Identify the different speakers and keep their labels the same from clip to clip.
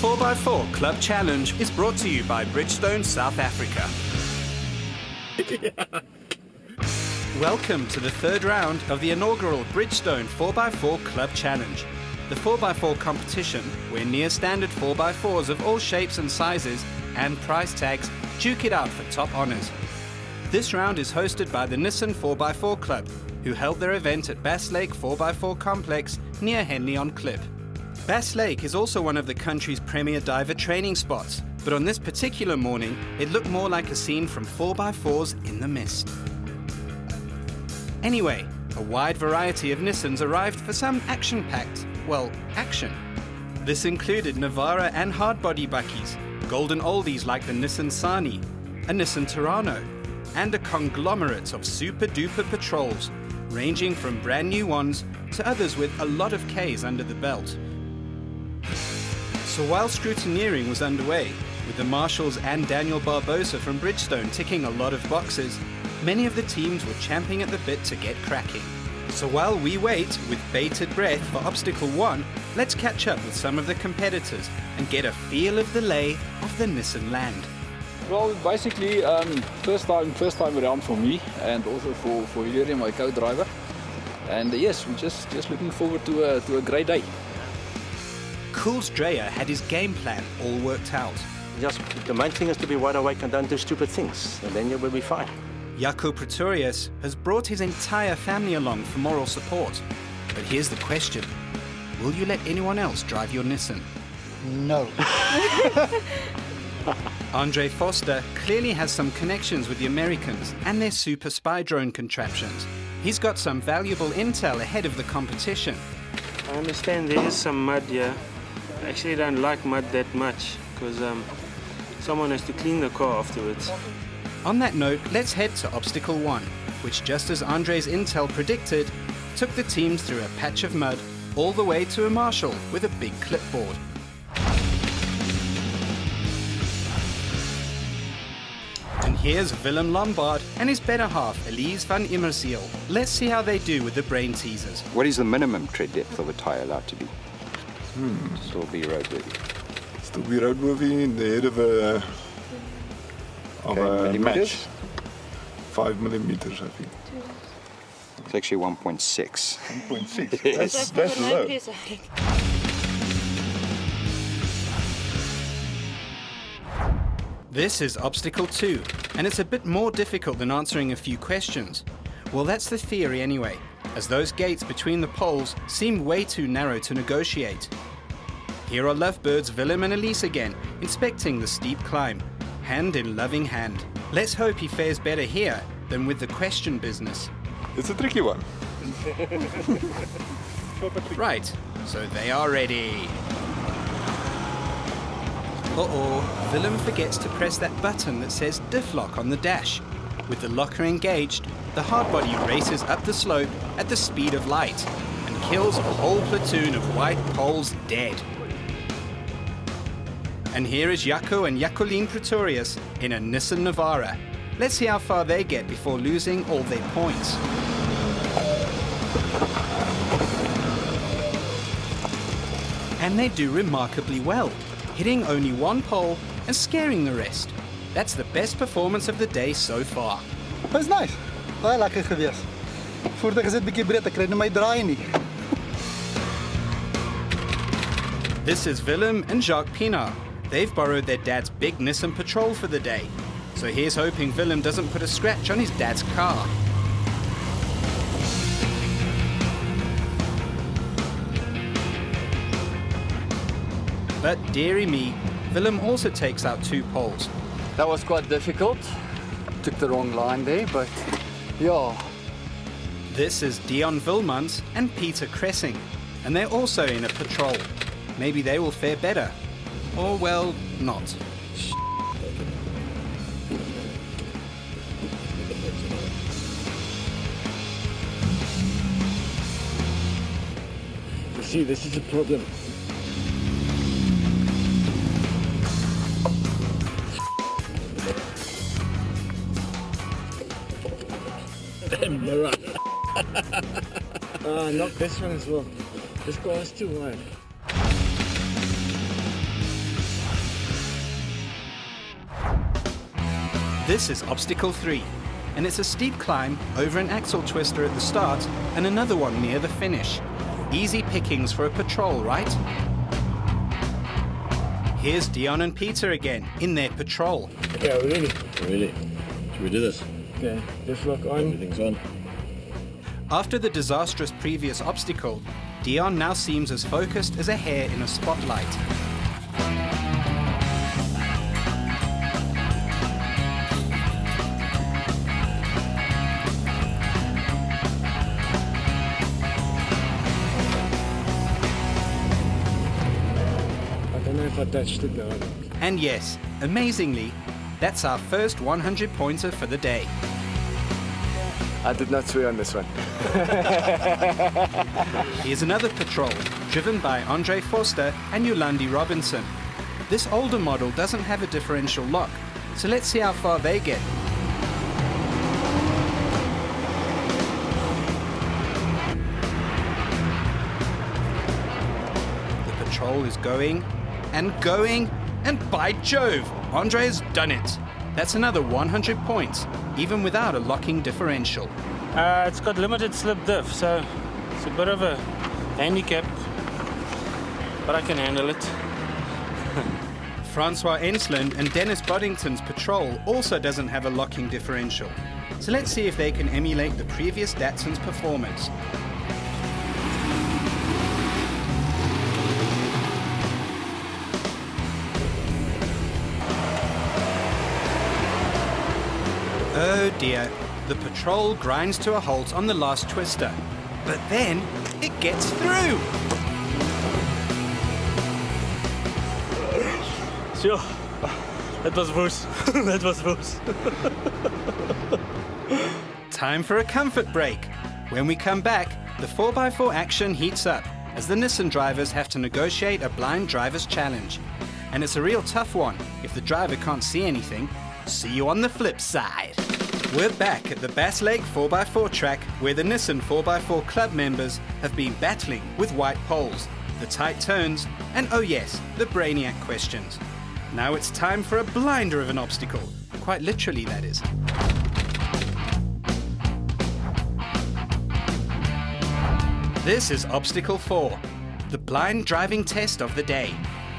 Speaker 1: 4x4 Club Challenge is brought to you by Bridgestone South Africa. Welcome to the third round of the inaugural Bridgestone 4x4 Club Challenge, the 4x4 competition where near-standard 4x4s of all shapes and sizes and price tags duke it out for top honours. This round is hosted by the Nissan 4x4 Club, who held their event at Bass Lake 4x4 Complex near Henley-On-Klip. Bass Lake is also one of the country's premier diver training spots, but on this particular morning, it looked more like a scene from 4x4s in the mist. Anyway, a wide variety of Nissans arrived for some action-packed, action. This included Navara and hardbody buckies, golden oldies like the Nissan Sani, a Nissan Terrano, and a conglomerate of super-duper patrols, ranging from brand new ones to others with a lot of Ks under the belt. So while scrutineering was underway, with the marshals and Daniel Barbosa from Bridgestone ticking a lot of boxes, many of the teams were champing at the bit to get cracking. So while we wait with bated breath for obstacle 1, let's catch up with some of the competitors and get a feel of the lay of the Nissan land.
Speaker 2: Well, basically, first time around for me, and also for Hilary, my co-driver. And yes, we're just looking forward to a great day.
Speaker 1: Kool's Dreyer had his game plan all worked out.
Speaker 3: Just the main thing is to be wide awake and don't do stupid things, and then you will be fine.
Speaker 1: Jaco Pretorius has brought his entire family along for moral support. But here's the question: will you let anyone else drive your Nissan?
Speaker 4: No.
Speaker 1: Andre Foster clearly has some connections with the Americans and their super spy drone contraptions. He's got some valuable intel ahead of the competition.
Speaker 5: I understand there is some mud here. I actually don't like mud that much because someone has to clean the car afterwards.
Speaker 1: On that note, let's head to obstacle 1, which, just as Andre's intel predicted, took the teams through a patch of mud all the way to a marshal with a big clipboard. And here's Willem Lombard and his better half, Elise van Immerziel. Let's see how they do with the brain teasers.
Speaker 6: What is the minimum tread depth of a tyre allowed to be? Still be roadworthy.
Speaker 7: Still be roadworthy in the head of a match. 5 millimeters, I think.
Speaker 6: It's actually 1.6.
Speaker 7: 1.6. That's low.
Speaker 1: This is obstacle 2, and it's a bit more difficult than answering a few questions. Well, that's the theory anyway, as those gates between the poles seem way too narrow to negotiate. Here are lovebirds Willem and Elise again, inspecting the steep climb, hand in loving hand. Let's hope he fares better here than with the question business.
Speaker 7: It's a tricky one.
Speaker 1: Right, so they are ready. Uh-oh, Willem forgets to press that button that says diff lock on the dash. With the locker engaged, the hardbody races up the slope at the speed of light and kills a whole platoon of white poles dead. And here is Jaco and Jacqueline Pretorius in a Nissan Navara. Let's see how far they get before losing all their points. And they do remarkably well, hitting only one pole and scaring the rest. That's the best performance of the day so far.
Speaker 4: That's nice. Baie lekker gewees. Voertuig is net bietjie breed, ek kry nie my draai nie.
Speaker 1: This is Willem and Jacques Pinard. They've borrowed their dad's big Nissan Patrol for the day. So here's hoping Willem doesn't put a scratch on his dad's car. But dearie me, Willem also takes out 2 poles.
Speaker 8: That was quite difficult. Took the wrong line there, but yeah.
Speaker 1: This is Dion Vilmans and Peter Cressing, and they're also in a patrol. Maybe they will fare better. Or, well, not.
Speaker 5: You see, this is a problem. Knock this one as well. This car is too wide.
Speaker 1: This is obstacle 3, and it's a steep climb over an axle twister at the start and another one near the finish. Easy pickings for a patrol, right? Here's Dion and Peter again, in their patrol.
Speaker 9: Okay, we're ready.
Speaker 3: Really? Should we do this?
Speaker 9: Okay, just lock on.
Speaker 3: Everything's on.
Speaker 1: After the disastrous previous obstacle, Dion now seems as focused as a hare in a spotlight.
Speaker 9: I don't know if I touched it though.
Speaker 1: And yes, amazingly, that's our first 100-pointer for the day.
Speaker 8: I did not swear on this one.
Speaker 1: Here's another patrol, driven by Andre Forster and Yolandi Robinson. This older model doesn't have a differential lock, so let's see how far they get. The patrol is going, and by Jove, Andre has done it. That's another 100 points, even without a locking differential.
Speaker 5: It's got limited slip diff, so it's a bit of a handicap, but I can handle it.
Speaker 1: Francois Ensland and Dennis Boddington's patrol also doesn't have a locking differential. So let's see if they can emulate the previous Datsun's performance. Oh dear, the patrol grinds to a halt on the last twister. But then, it gets through!
Speaker 5: Sure, that was worse. That was worse.
Speaker 1: Time for a comfort break. When we come back, the 4x4 action heats up as the Nissan drivers have to negotiate a blind driver's challenge. And it's a real tough one if the driver can't see anything. See you on the flip side. We're back at the Bass Lake 4x4 track where the Nissan 4x4 club members have been battling with white poles, the tight turns, and oh yes, the brainiac questions. Now it's time for a blinder of an obstacle. Quite literally, that is. This is obstacle 4, the blind driving test of the day.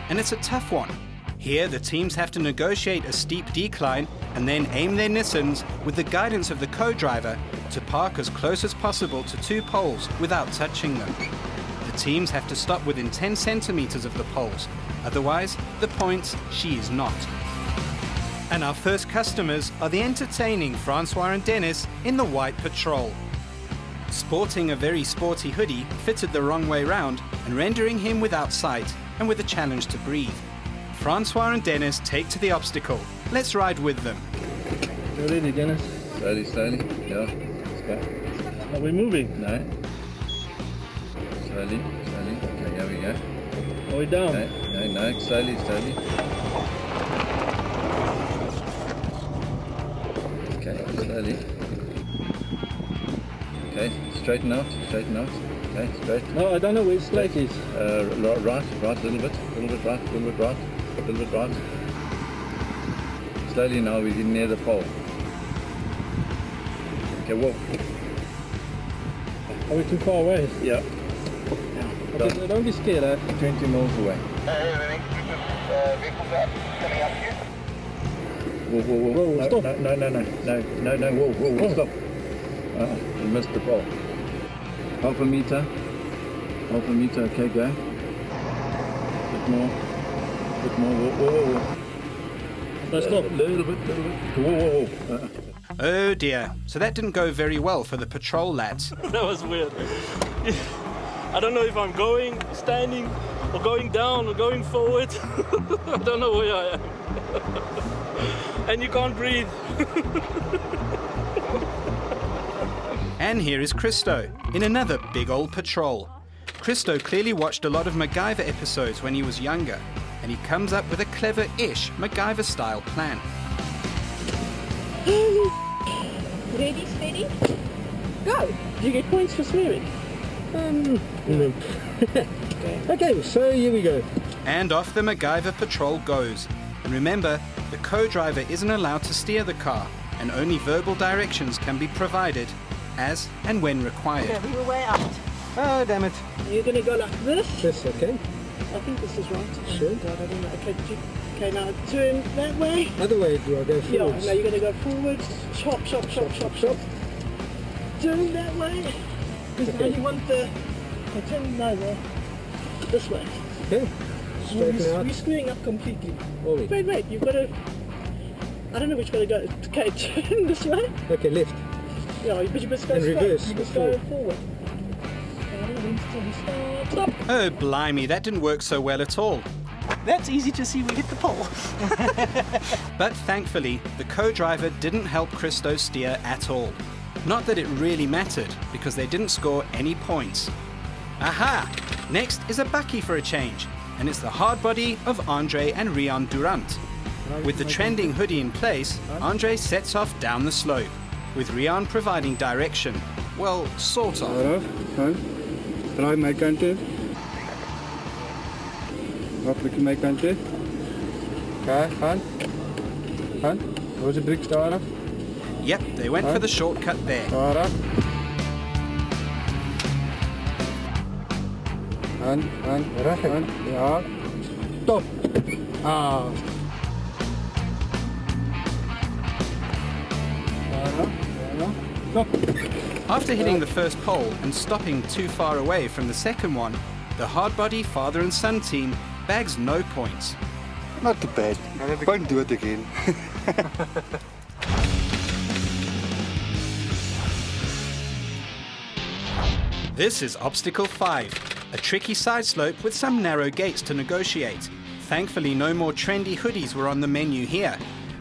Speaker 1: And it's a tough one. Here, the teams have to negotiate a steep decline and then aim their Nissans with the guidance of the co-driver to park as close as possible to 2 poles without touching them. The teams have to stop within 10 centimeters of the poles, otherwise the points she is not. And our first customers are the entertaining Francois and Dennis in the white patrol. Sporting a very sporty hoodie fitted the wrong way round and rendering him without sight and with a challenge to breathe. Francois and Dennis take to the obstacle. Let's ride with them.
Speaker 9: You ready, Dennis?
Speaker 3: Slowly, slowly. Yeah. Let's go.
Speaker 9: Are we moving?
Speaker 3: No. Slowly, slowly. Okay, here we go.
Speaker 9: Are we down?
Speaker 3: No. Slowly, slowly. Okay, slowly. Okay, straighten out, straighten out. Okay, straight.
Speaker 9: No, I don't know where straight is.
Speaker 3: Right, a little bit right, a little bit right, a little bit right. Slowly now, we're getting near the pole. Okay, whoa.
Speaker 9: Are we too far away?
Speaker 3: Yeah.
Speaker 9: Okay, don't be scared,
Speaker 3: 20 miles away. Whoa,
Speaker 9: stop.
Speaker 3: No, whoa, stop. We missed the pole. Half a meter, okay, go. Bit more, whoa.
Speaker 9: Stop.
Speaker 3: A little bit, whoa.
Speaker 1: Oh dear, so that didn't go very well for the patrol lads.
Speaker 5: That was weird. I don't know if I'm going, standing, or going down, or going forward. I don't know where I am. And you can't breathe.
Speaker 1: And here is Christo, in another big old patrol. Christo clearly watched a lot of MacGyver episodes when he was younger, and he comes up with a clever-ish MacGyver-style plan.
Speaker 10: Ready, steady, go!
Speaker 9: Do you get points for swearing? No. Okay, so here we go.
Speaker 1: And off the MacGyver patrol goes. And remember, the co-driver isn't allowed to steer the car, and only verbal directions can be provided as and when required.
Speaker 10: Okay, we were way out.
Speaker 4: Oh, damn it.
Speaker 10: You're going to go like this.
Speaker 4: This, okay.
Speaker 10: I think this is right.
Speaker 4: Sure.
Speaker 10: God, I don't know. Okay, now turn that way.
Speaker 4: Other way, do I go
Speaker 10: Yeah,
Speaker 4: forwards?
Speaker 10: now you're going to go forwards. Chop, chop, chop, chop, chop. Turn that way. Because now you want the... turn over. This way.
Speaker 4: Okay. Straighten out.
Speaker 10: We're screwing up completely.
Speaker 4: Oh, wait.
Speaker 10: Wait, you've got to... I don't know which way to go. Okay, turn this way.
Speaker 4: Okay, left.
Speaker 10: Yeah, but you must go
Speaker 4: And
Speaker 10: straight.
Speaker 4: reverse,
Speaker 10: You must
Speaker 4: forward.
Speaker 10: go forward. Stop.
Speaker 1: Oh, blimey, that didn't work so well at all.
Speaker 10: That's easy to see. We hit the pole.
Speaker 1: But thankfully, the co-driver didn't help Christo steer at all. Not that it really mattered, because they didn't score any points. Aha! Next is a bakkie for a change, and it's the hard body of Andre and Rian Durant. With the trending hoodie in place, Andre sets off down the slope, with Rian providing direction. Well, sort of.
Speaker 11: Draai my kant toe. Wat bietjie my kant toe. Okay, gaan. Where's the brake stadig?
Speaker 1: Yep, they went for the shortcut there.
Speaker 11: Stadig. Reg. Ja. Stop. Ah. Stop.
Speaker 1: After hitting the first pole and stopping too far away from the second one, the hardbody father and son team bags no points.
Speaker 11: Not too bad. Won't do it again.
Speaker 1: This is Obstacle 5, a tricky side slope with some narrow gates to negotiate. Thankfully, no more trendy hoodies were on the menu here.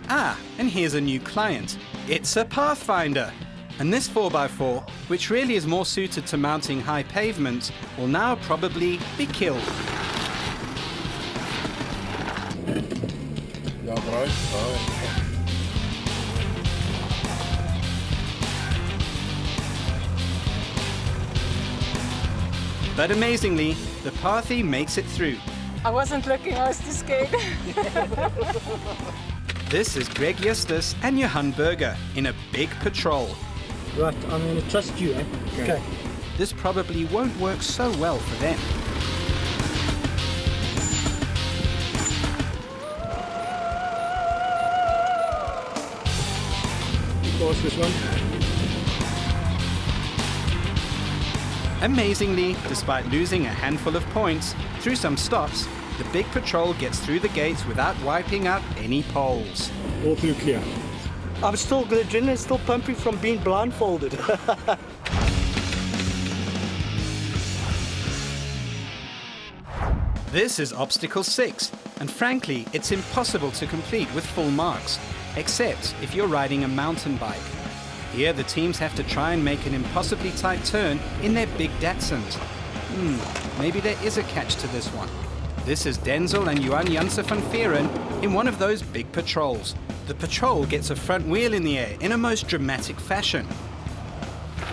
Speaker 1: Ah, and here's a new client. It's a Pathfinder. And this 4x4, which really is more suited to mounting high pavements, will now probably be killed.
Speaker 11: Ja, bro.
Speaker 1: But amazingly, the Pathy makes it through.
Speaker 12: I wasn't looking, I was too scared.
Speaker 1: This is Greg Justus and Johan Berger in a big patrol.
Speaker 4: Right, I'm going to trust you, eh? Okay.
Speaker 1: This probably won't work so well for them.
Speaker 11: Pass this one.
Speaker 1: Amazingly, despite losing a handful of points, through some stops, the big patrol gets through the gates without wiping out any poles.
Speaker 11: All through clear.
Speaker 10: I'm still, the adrenaline's still pumping from being blindfolded.
Speaker 1: This is Obstacle 6, and frankly, it's impossible to complete with full marks, except if you're riding a mountain bike. Here, the teams have to try and make an impossibly tight turn in their big Datsuns. Maybe there is a catch to this one. This is Denzel and Johan Janse van Vieren in one of those big patrols. The patrol gets a front wheel in the air in a most dramatic fashion.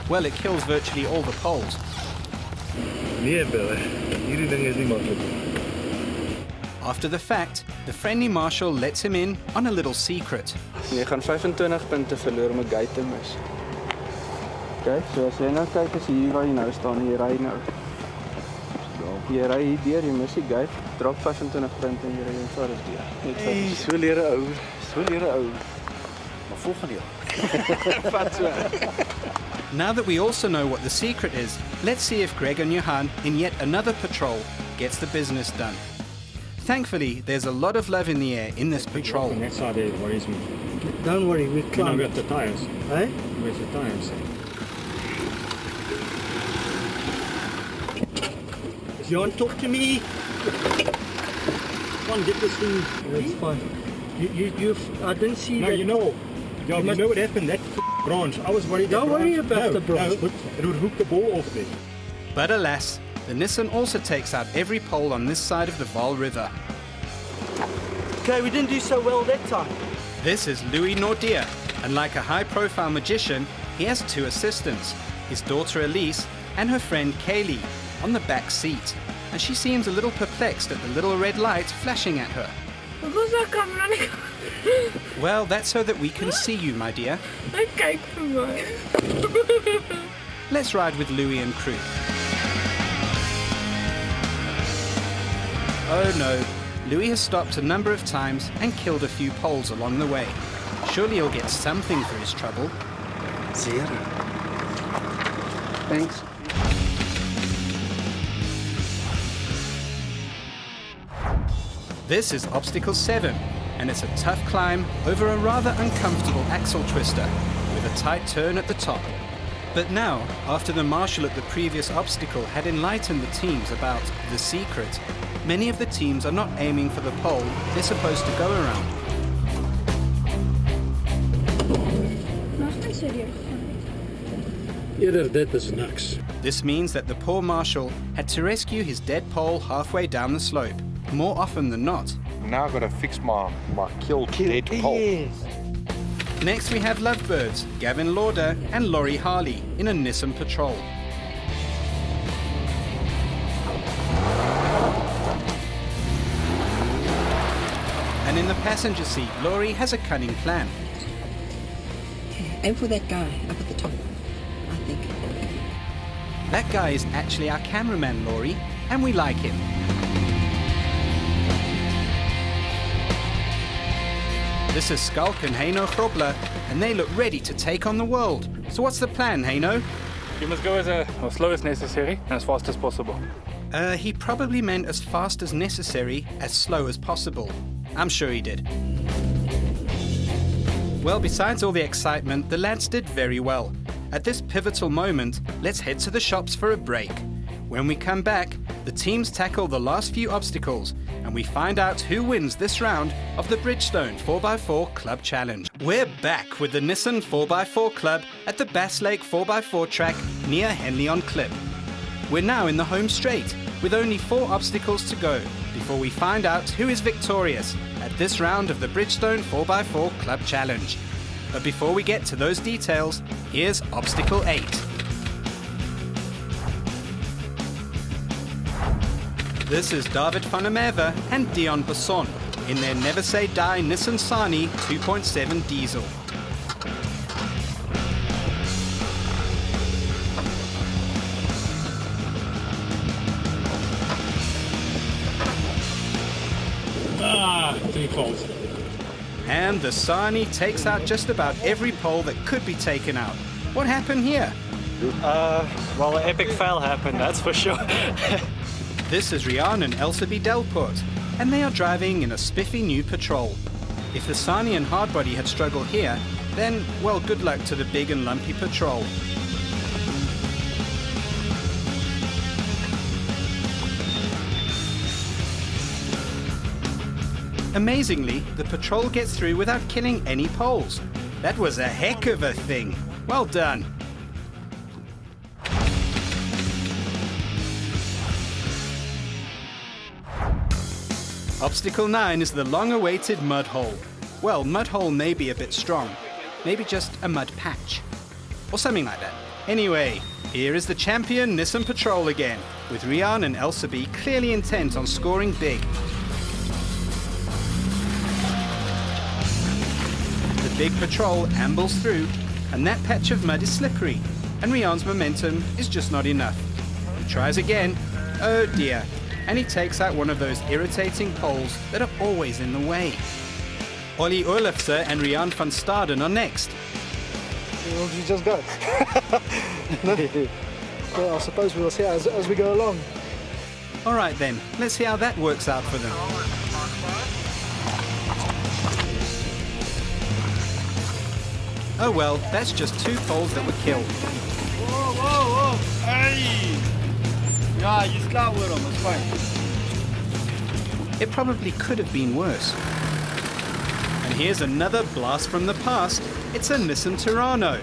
Speaker 1: Well, it kills virtually all the poles.
Speaker 11: Nee, Billy. Hierdie ding is nie maklik.
Speaker 1: After the fact, the friendly marshal lets him in on a little secret.
Speaker 13: Jy gaan 25 punte verloor met gate te mis. Okay, so as jy nou kyk as hier waar jy nou staan, jy ry nou. Jy ry hier deur, jy mis die gate, drop 25 punte en jy ry eenvoudig deur.
Speaker 3: Hey, so lere ou. So lere ou. Maar volgende jaar.
Speaker 13: Vat so.
Speaker 1: Now that we also know what the secret is, let's see if Greg and Johan in yet another patrol gets the business done. Thankfully, there's a lot of love in the air in this patrol.
Speaker 11: The next side there worries me.
Speaker 4: Don't worry, we climb.
Speaker 11: Now we got the tires.
Speaker 4: Eh?
Speaker 11: Where's the tires?
Speaker 4: Johan, talk to me. Come on, get this thing. That's fine. I didn't see
Speaker 11: No,
Speaker 4: that.
Speaker 11: you know. Yeah, you know what happened? That branch. I was worried.
Speaker 4: Don't worry about the branch.
Speaker 11: No, it would hook the ball off there.
Speaker 1: But alas, the Nissan also takes out every pole on this side of the Vaal River.
Speaker 10: Okay, we didn't do so well that time.
Speaker 1: This is Louis Nordier, and like a high-profile magician, he has two assistants, his daughter Elise and her friend Kaylee, on the back seat. And she seems a little perplexed at the little red light flashing at her.
Speaker 10: Wat was dat, kamerad?
Speaker 1: Well, that's so that we can see you, my dear.
Speaker 10: Okay, come on.
Speaker 1: Let's ride with Louis and crew. Oh no, Louis has stopped a number of times and killed a few poles along the way. Surely he'll get something for his trouble.
Speaker 3: Zero.
Speaker 13: Thanks.
Speaker 1: This is obstacle 7, and it's a tough climb over a rather uncomfortable axle twister with a tight turn at the top. But now, after the marshal at the previous obstacle had enlightened the teams about the secret, many of the teams are not aiming for the pole they're supposed to go around.
Speaker 9: Eerder dit is niks.
Speaker 1: This means that the poor marshal had to rescue his dead pole halfway down the slope, more often than not.
Speaker 7: Now I've got to fix my killed dead pole.
Speaker 1: Next we have Lovebirds, Gavin Lauder and Laurie Harley in a Nissan Patrol. And in the passenger seat, Laurie has a cunning plan.
Speaker 12: Aim for that guy up at the top, I think.
Speaker 1: That guy is actually our cameraman, Laurie, and we like him. This is Skulk and Heino Grobler, and they look ready to take on the world. So what's the plan, Heino?
Speaker 11: You must go as slow as necessary and as fast as possible.
Speaker 1: He probably meant as fast as necessary, as slow as possible. I'm sure he did. Well, besides all the excitement, the lads did very well. At this pivotal moment, let's head to the shops for a break. When we come back, the teams tackle the last few obstacles, and we find out who wins this round of the Bridgestone 4x4 Club Challenge. We're back with the Nissan 4x4 Club at the Bass Lake 4x4 track near Henley-On-Klip. We're now in the home straight, with only 4 obstacles to go, before we find out who is victorious at this round of the Bridgestone 4x4 Club Challenge. But before we get to those details, here's Obstacle 8. This is David van der Merwe and Dion Besson in their Never Say Die Nissan Sani 2.7 diesel.
Speaker 9: Too close.
Speaker 1: And the Sani takes out just about every pole that could be taken out. What happened here?
Speaker 5: Well, an epic fail happened, that's for sure.
Speaker 1: This is Rian and Elsaby Delport, and they are driving in a spiffy new Patrol. If the Sani and Hardbody had struggled here, then, well, good luck to the big and lumpy Patrol. Amazingly, the Patrol gets through without killing any poles. That was a heck of a thing. Well done. Obstacle 9 is the long-awaited mud hole. Well, mud hole may be a bit strong. Maybe just a mud patch. Or something like that. Anyway, here is the champion Nissan Patrol again, with Rian and Elsaby clearly intent on scoring big. The big Patrol ambles through, and that patch of mud is slippery, and Rian's momentum is just not enough. He tries again. Oh dear. And he takes out one of those irritating poles that are always in the way. Ollie Olafse and Rian van Staden are next.
Speaker 4: Well, you just go. Well, I suppose we'll see as we go along.
Speaker 1: All right then, let's see how that works out for them. Oh well, that's just 2 poles that were killed.
Speaker 11: Whoa, whoa, whoa! Hey! Yeah, you start with them, it's fine.
Speaker 1: It probably could have been worse. And here's another blast from the past. It's a Nissan Terrano,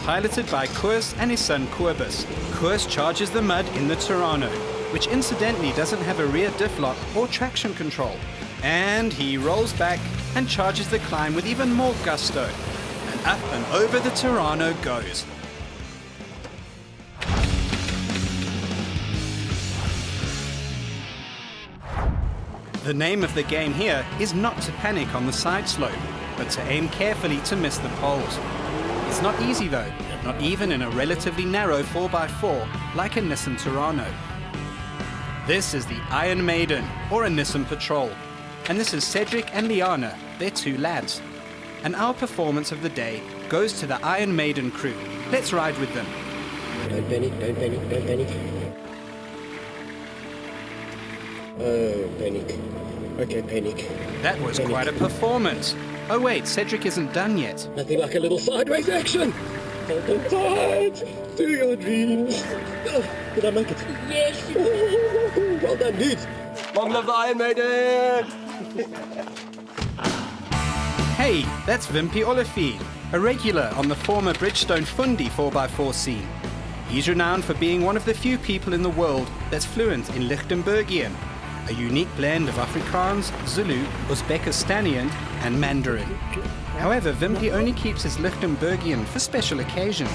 Speaker 1: piloted by Koos and his son Kobus. Koos charges the mud in the Terrano, which incidentally doesn't have a rear diff lock or traction control. And he rolls back and charges the climb with even more gusto. And up and over the Terrano goes. The name of the game here is not to panic on the side slope. but to aim carefully to miss the poles. It's not easy though, not even in a relatively narrow 4x4 like a Nissan Terrano. This is the Iron Maiden, or a Nissan Patrol, and this is Cedric and Liana, their two lads. And our performance of the day goes to the Iron Maiden crew. Let's ride with them.
Speaker 9: Don't panic, don't panic, don't panic. Oh, panic. Okay, panic.
Speaker 1: That was
Speaker 9: Panic.
Speaker 1: quite a performance. Oh wait, Cedric isn't done yet.
Speaker 9: Nothing like a little sideways action. Hold tight to your dreams. Oh, did I make it? Yes. Well done, dudes. Long live the Iron Maiden.
Speaker 1: Hey, that's Wimpy Olivier, a regular on the former Bridgestone Fundi 4x4 scene. He's renowned for being one of the few people in the world that's fluent in Lichtenbergian, a unique blend of Afrikaans, Zulu, Uzbekistanian and Mandarin. However, Wimpy only keeps his Lichtenbergian for special occasions.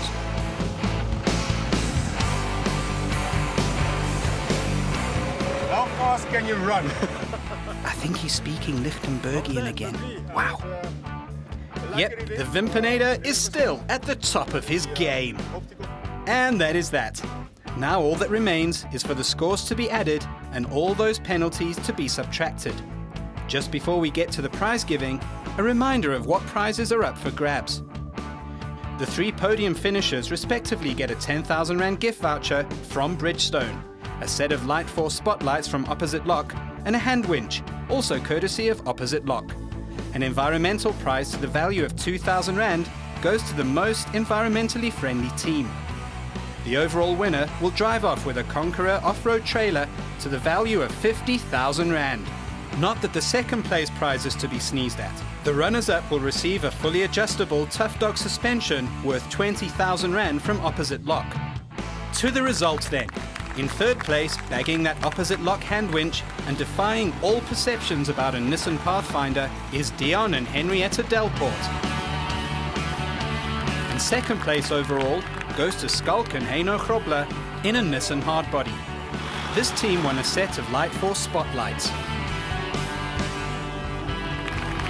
Speaker 3: How fast can you run?
Speaker 1: I think he's speaking Lichtenbergian again. Wow. Yep, the Wimpinator is still at the top of his game. And that is that. Now all that remains is for the scores to be added and all those penalties to be subtracted. Just before we get to the prize giving, a reminder of what prizes are up for grabs. The 3 podium finishers respectively get a 10,000 Rand gift voucher from Bridgestone, a set of Light Force spotlights from Opposite Lock, and a hand winch, also courtesy of Opposite Lock. An environmental prize to the value of 2,000 Rand goes to the most environmentally friendly team. The overall winner will drive off with a Conqueror off-road trailer to the value of 50,000 Rand. Not that the second place prize is to be sneezed at. The runners-up will receive a fully adjustable Tough Dog suspension worth 20,000 Rand from Opposite Lock. To the results then. In third place, bagging that Opposite Lock hand winch and defying all perceptions about a Nissan Pathfinder is Dion and Henrietta Delport. And second place overall goes to Skalk and Heino Grobler in a Nissan hardbody. This team won a set of Light Force spotlights.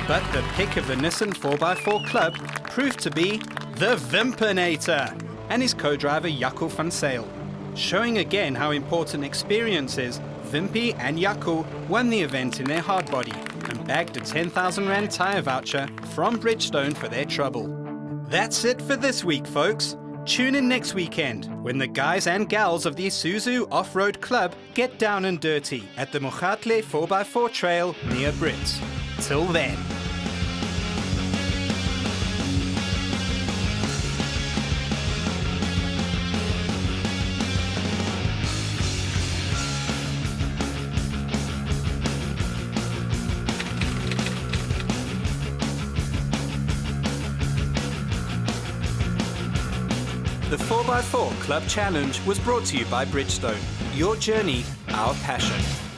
Speaker 1: But the pick of the Nissan 4x4 club proved to be the Wimpinator and his co-driver Jaco van Sale. Showing again how important experience is, Wimpy and Jaco won the event in their hardbody and bagged a 10,000 Rand tyre voucher from Bridgestone for their trouble. That's it for this week, folks. Tune in next weekend when the guys and gals of the Isuzu Off-Road Club get down and dirty at the Mogatle 4x4 trail near Brits. Till then. The 4x4 Club Challenge was brought to you by Bridgestone. Your journey, our passion.